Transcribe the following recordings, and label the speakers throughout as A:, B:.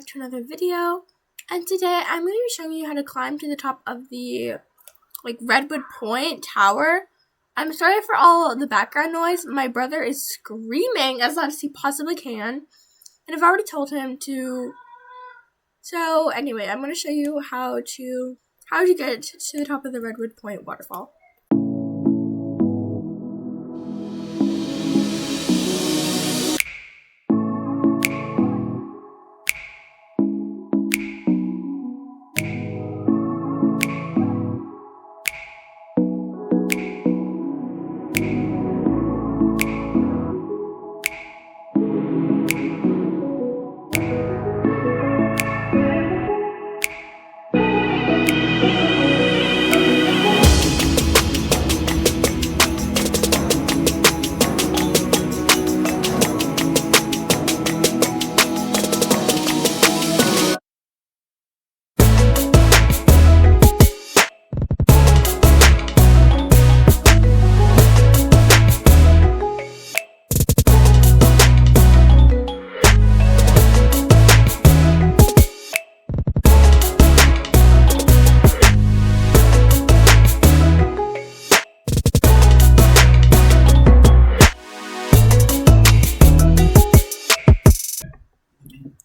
A: back to another video, and today I'm going to be showing you how to climb to the top of the Redwood Point Tower. I'm sorry for all the background noise. My brother is screaming as loud as he possibly can, and I've already told him to. So anyway, I'm going to show you how to get to the top of the Redwood Point waterfall.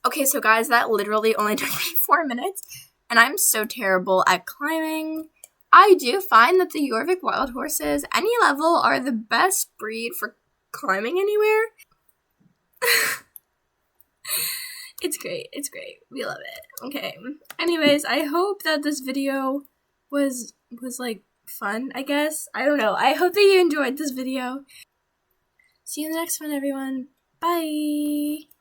A: Okay, so guys, that literally only took me 4 minutes, and I'm so terrible at climbing. I do find that the Jorvik wild horses, any level, are the best breed for climbing anywhere. It's great. We love it. Okay. Anyways, I hope that this video was fun, I guess. I don't know. I hope that you enjoyed this video. See you in the next one, everyone. Bye!